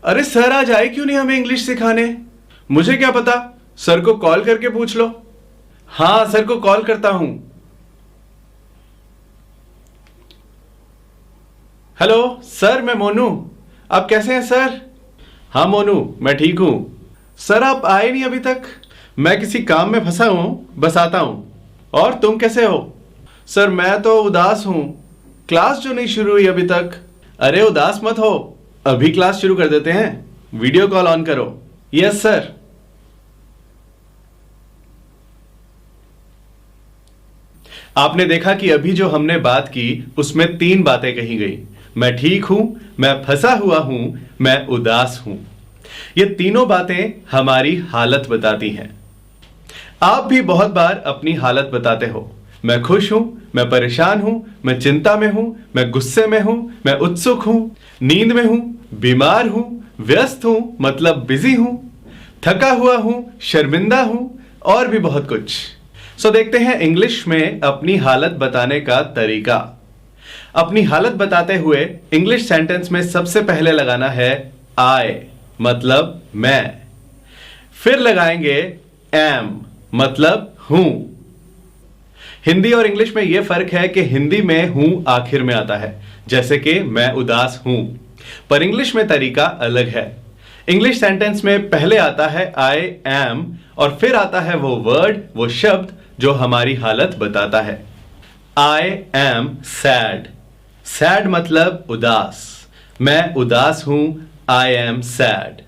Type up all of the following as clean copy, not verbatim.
अरे सर आज आए क्यों नहीं हमें इंग्लिश सिखाने? मुझे क्या पता, सर को कॉल करके पूछ लो। हाँ सर को कॉल करता हूं। हेलो सर, मैं मोनू। आप कैसे हैं सर? हाँ मोनू, मैं ठीक हूं। सर आप आए नहीं अभी तक। मैं किसी काम में फंसा हूं, बस आता हूं। और तुम कैसे हो? सर मैं तो उदास हूं, क्लास जो नहीं शुरू हुई अभी तक। अरे उदास मत हो, अभी क्लास शुरू कर देते हैं। वीडियो कॉल ऑन करो। Yes sir. आपने देखा कि अभी जो हमने बात की उसमें 3 बातें कही गई। मैं ठीक हूं, मैं फंसा हुआ हूं, मैं उदास हूं। ये तीनों बातें हमारी हालत बताती हैं। आप भी बहुत बार अपनी हालत बताते हो। मैं खुश हूं, मैं परेशान हूं, मैं चिंता में हूं, मैं गुस्से में हूं, मैं उत्सुक हूं, नींद में हूं, बीमार हूं, व्यस्त हूं मतलब बिजी हूं, थका हुआ हूं, शर्मिंदा हूं और भी बहुत कुछ। सो देखते हैं इंग्लिश में अपनी हालत बताने का तरीका। अपनी हालत बताते हुए इंग्लिश सेंटेंस में सबसे पहले लगाना है आई मतलब मैं। फिर लगाएंगे एम मतलब हूं। हिंदी और इंग्लिश में यह फर्क है कि हिंदी में हूं आखिर में आता है, जैसे कि मैं उदास हूं, पर इंग्लिश में तरीका अलग है। इंग्लिश सेंटेंस में पहले आता है आई एम और फिर आता है वो वर्ड, वो शब्द जो हमारी हालत बताता है। I am sad. सैड मतलब उदास। मैं उदास हूं, आई एम सैड।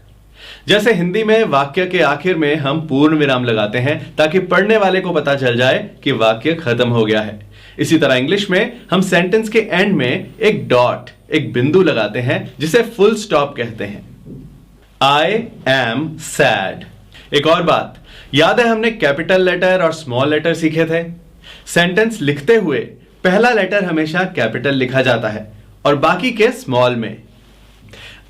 जैसे हिंदी में वाक्य के आखिर में हम पूर्ण विराम लगाते हैं ताकि पढ़ने वाले को पता चल जाए कि वाक्य खत्म हो गया है। इसी तरह इंग्लिश में हम सेंटेंस के एंड में एक डॉट, एक बिंदु लगाते हैं जिसे फुल स्टॉप कहते हैं। I am sad. एक और बात, याद है हमने कैपिटल लेटर और स्मॉल लेटर सीखे थे? सेंटेंस लिखते हुए पहला लेटर हमेशा कैपिटल लिखा जाता है और बाकी के स्मॉल में।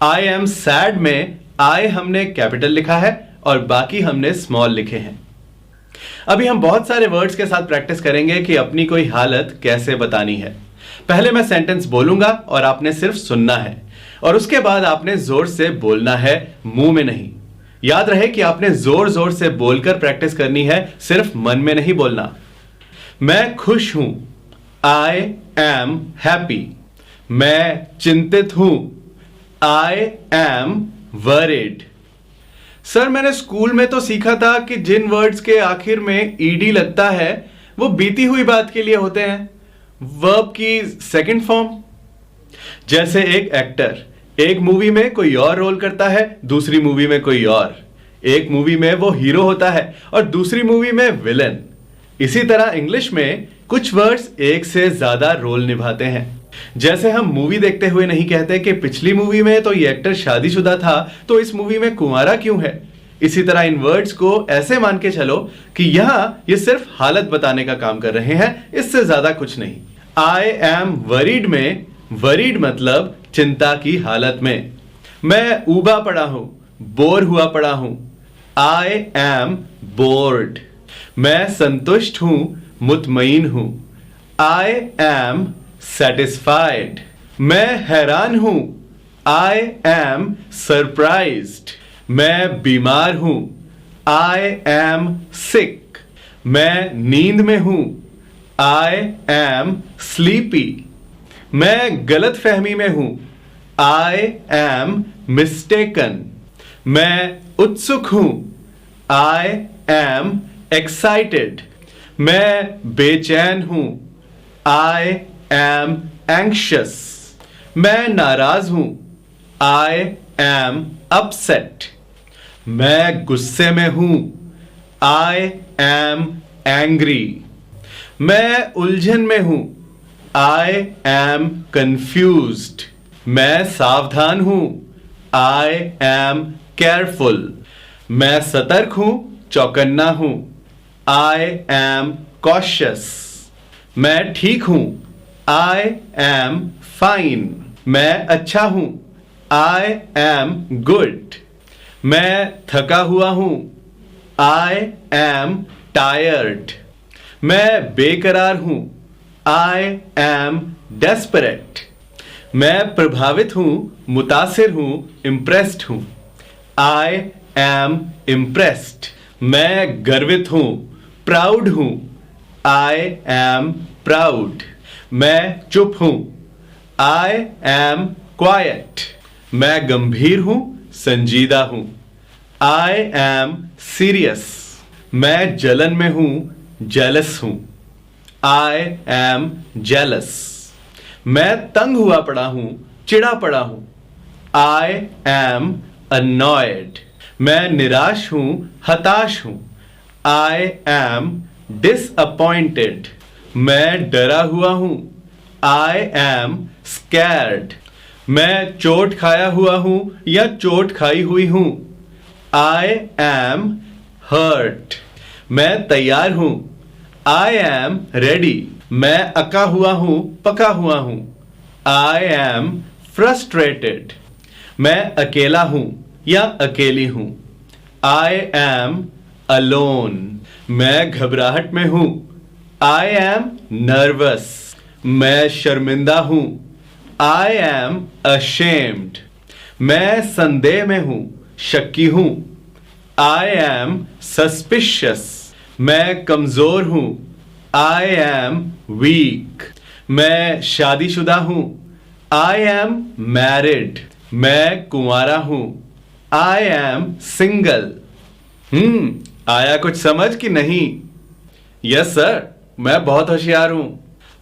आई एम सैड में आई हमने कैपिटल लिखा है और बाकी हमने स्मॉल लिखे हैं। अभी हम बहुत सारे वर्ड्स के साथ प्रैक्टिस करेंगे कि अपनी कोई हालत कैसे बतानी है। पहले मैं सेंटेंस बोलूंगा और आपने सिर्फ सुनना है और उसके बाद आपने जोर से बोलना है, मुंह में नहीं। याद रहे कि आपने जोर जोर से बोलकर प्रैक्टिस करनी है, सिर्फ मन में नहीं बोलना। मैं खुश हूं, आई एम हैप्पी। मैं चिंतित हूं, आई एम वरीड। सर मैंने स्कूल में तो सीखा था कि जिन वर्ड्स के आखिर में ईडी लगता है वो बीती हुई बात के लिए होते हैं, वर्ब की सेकंड फॉर्म। जैसे एक एक्टर एक मूवी में कोई और रोल करता है, दूसरी मूवी में कोई और। एक मूवी में वो हीरो होता है और दूसरी मूवी में विलन। इसी तरह इंग्लिश में कुछ वर्ड्स एक से ज्यादा रोल निभाते हैं। जैसे हम मूवी देखते हुए नहीं कहते कि पिछली मूवी में तो ये एक्टर शादीशुदा था तो इस मूवी में कुंवारा क्यों है। इसी तरह इन वर्ड्स को ऐसे मान के चलो कि यहां ये सिर्फ हालत बताने का काम कर रहे हैं, इससे ज्यादा कुछ नहीं। आई एम वरीड में वरीड मतलब चिंता की हालत में। मैं ऊबा पड़ा हूं, बोर हुआ पड़ा हूं, आई एम बोर्ड। मैं संतुष्ट हूं, मुतमईन हूं, आई एम सेटिस्फाइड। मैं हैरान हूं, आई एम सरप्राइज्ड। मैं बीमार हूं, आई एम सिक। मैं नींद में हूं, आई एम स्लीपी। मैं गलत फहमी में हूं, आई एम मिस्टेकन। मैं उत्सुक हूं, आई एम एक्साइटेड। मैं बेचैन हूं, आई एम एंक्शियस। मैं नाराज हूं, आई एम अपसेट। मैं गुस्से में हूं, आई एम एंग्री। मैं उलझन में हूं, आई एम कंफ्यूज्ड। मैं सावधान हूं, आई एम केयरफुल। मैं सतर्क हूं, चौकन्ना हूं, आई एम कॉशियस। मैं ठीक हूं, आई एम फाइन। मैं अच्छा हूं, आई एम गुड। मैं थका हुआ हूं, आई एम टायर्ड। मैं बेकरार हूं, आई एम डेस्परेट। मैं प्रभावित हूं, मुतासिर हूं, इम्प्रेस्ड हूं। I am impressed. मैं गर्वित हूं, प्राउड हूं। I am proud. मैं चुप हूं। I am quite. मैं गंभीर हूं, संजीदा हूं। I am serious. मैं जलन में हूं, जेलस हूं। I am jealous. मैं तंग हुआ पड़ा हूं, चिढ़ा पड़ा हूं। I M annoyed. मैं निराश हूं, हताश हूं। I am disappointed. मैं डरा हुआ हूं। I am scared. मैं चोट खाया हुआ हूं या चोट खाई हुई हूं। I am hurt. मैं तैयार हूं। I am ready. मैं अका हुआ हूं, पका हुआ हूं। I am frustrated. मैं अकेला हूं या अकेली हूं। I am alone. मैं घबराहट में हूं। I am nervous. मैं शर्मिंदा हूं। I am ashamed. मैं संदेह में हूं, शक्की हूं। I am suspicious. मैं कमजोर हूं। I am weak. मैं शादीशुदा हूं। I am married. मैं कुंवारा हूं। I am single. आया कुछ समझ कि नहीं? यस सर, मैं बहुत होशियार हूं।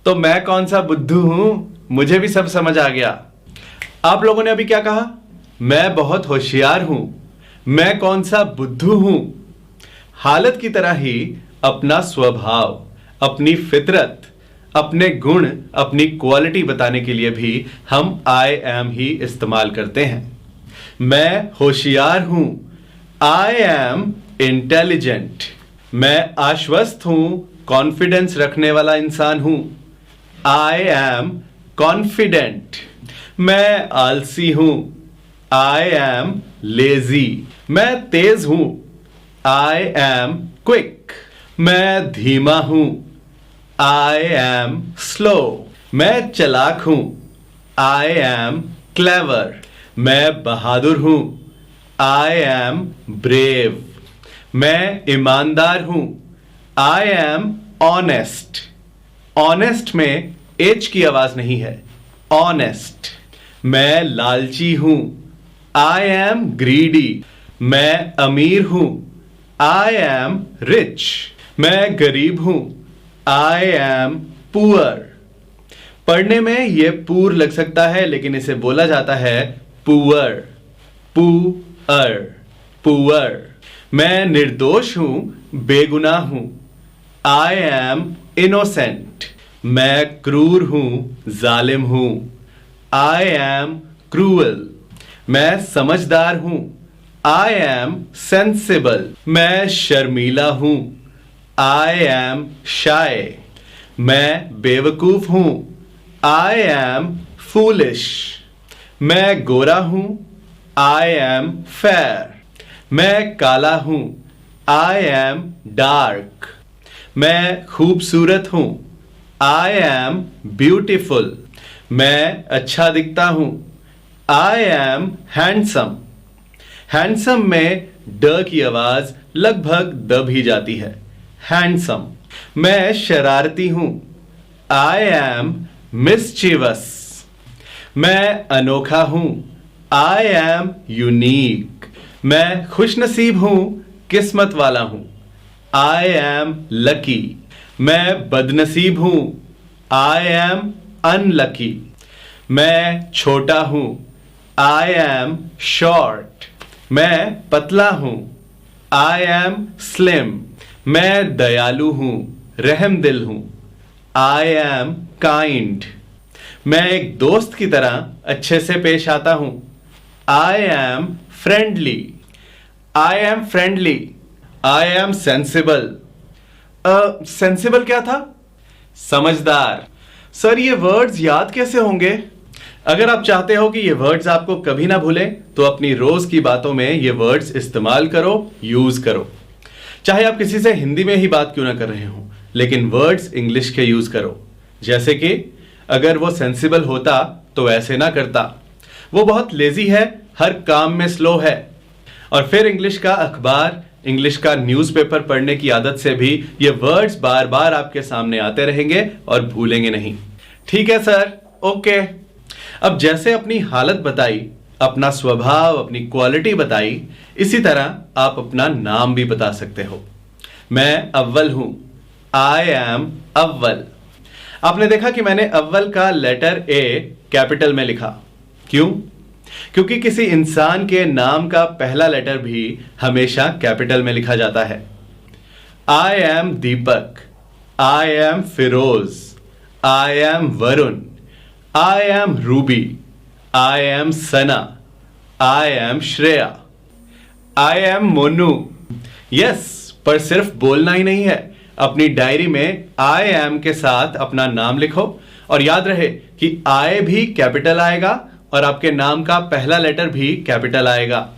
तो मैं कौन सा बुद्धू हूं? मुझे भी सब समझ आ गया। आप लोगों ने अभी क्या कहा? मैं बहुत होशियार हूं। मैं कौन सा बुद्धू हूं? हालत की तरह ही अपना स्वभाव, अपनी फितरत, अपने गुण, अपनी क्वालिटी बताने के लिए भी हम आई एम ही इस्तेमाल करते हैं। मैं होशियार हूं। I am intelligent. मैं आश्वस्त हूं, कॉन्फिडेंस रखने वाला इंसान हूं। I am confident. मैं आलसी हूं। I am lazy. मैं तेज हूं। I M quick. मैं धीमा हूं। I M slow. मैं चालाक हूं। I M clever. मैं बहादुर हूं। I M brave. मैं ईमानदार हूं। I M honest. ऑनेस्ट में एच की आवाज नहीं है, ऑनेस्ट। मैं लालची हूं। I M greedy. मैं अमीर हूं। I am rich. मैं गरीब हूं। I M poor. पढ़ने में यह पूर लग सकता है, लेकिन इसे बोला जाता है पुअर। Poor, poor. मैं निर्दोष हूं, बेगुनाह हूं। I M innocent. मैं क्रूर हूं, जालिम हूं। I M cruel. मैं समझदार हूं। I M sensible. मैं शर्मीला हूं। आई एम शाय। मैं बेवकूफ हूं। I M foolish. मैं गोरा हूं। I M fair. मैं काला हूं। I M dark. मैं खूबसूरत हूं। I M beautiful. मैं अच्छा दिखता हूं। I M handsome. हैंडसम में ड की आवाज लगभग दब ही जाती है, हैंडसम। मैं शरारती हूं। I M mischievous. मैं अनोखा हूं। I M unique. मैं खुशनसीब हूं, किस्मत वाला हूं। I am lucky. मैं बदनसीब हूं। I M unlucky. मैं छोटा हूं। I am short. मैं पतला हूं। I M slim. मैं दयालु हूं, रहमदिल हूं। I am kind. मैं एक दोस्त की तरह अच्छे से पेश आता हूं। I M friendly. I am friendly. I am sensible. Sensible क्या था? समझदार। सर, ये वर्ड्स याद कैसे होंगे? अगर आप चाहते हो कि ये वर्ड्स आपको कभी ना भूलें, तो अपनी रोज की बातों में ये वर्ड्स इस्तेमाल करो, यूज करो। चाहे आप किसी से हिंदी में ही बात क्यों ना कर रहे हो, लेकिन वर्ड्स इंग्लिश के यूज करो। जैसे कि अगर वो सेंसिबल होता तो ऐसे ना करता। वो बहुत लेजी है, हर काम में स्लो है। और फिर इंग्लिश का अखबार, इंग्लिश का न्यूज़पेपर पढ़ने की आदत से भी ये वर्ड्स बार बार आपके सामने आते रहेंगे और भूलेंगे नहीं। ठीक है सर, ओके। अब जैसे अपनी हालत बताई, अपना स्वभाव, अपनी क्वालिटी बताई, इसी तरह आप अपना नाम भी बता सकते हो। मैं अव्वल हूं, आई एम अव्वल। आपने देखा कि मैंने अव्वल का लेटर ए कैपिटल में लिखा। क्यों? क्योंकि किसी इंसान के नाम का पहला लेटर भी हमेशा कैपिटल में लिखा जाता है। I am Deepak, I am Firoz, I am Varun, I am Ruby, I am Sana, I am Shreya, I am Monu. Yes, पर सिर्फ बोलना ही नहीं है, अपनी डायरी में आई एम के साथ अपना नाम लिखो और याद रहे कि आई भी कैपिटल आएगा और आपके नाम का पहला लेटर भी कैपिटल आएगा।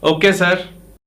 Okay sir.